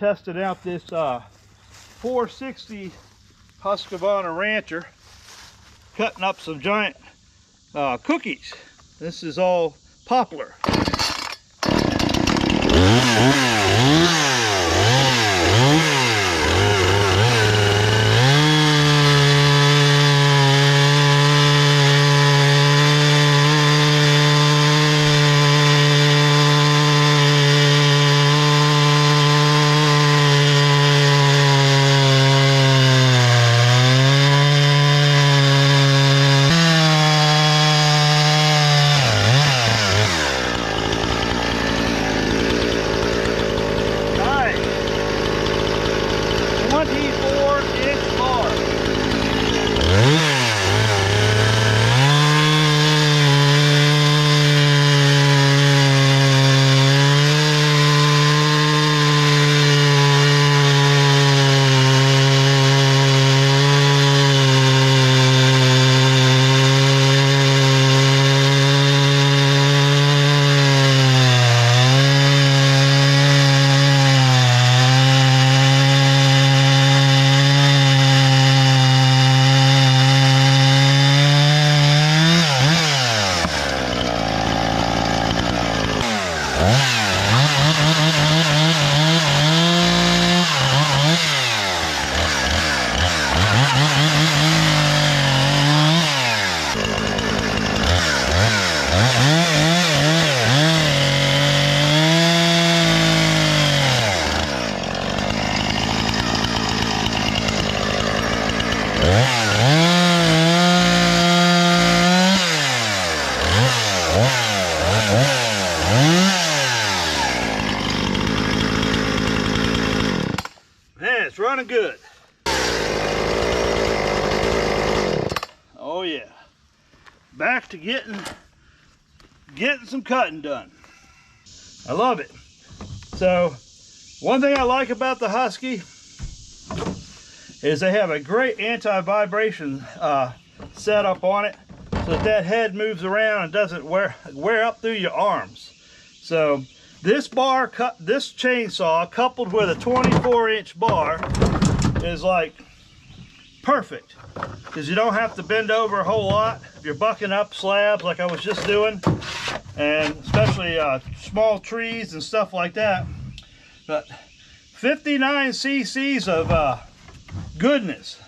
testing out this 460 Husqvarna Rancher, cutting up some giant cookies. This is all poplar. Man, it's running good. Oh yeah. Back to getting some cutting done. I love it. So, one thing I like about the Husky is they have a great anti-vibration setup on it, so that head moves around and doesn't wear up through your arms. So this chainsaw coupled with a 24-inch bar is like perfect, because you don't have to bend over a whole lot if you're bucking up slabs like I was just doing, and especially small trees and stuff like that. But 59 cc's of goodness.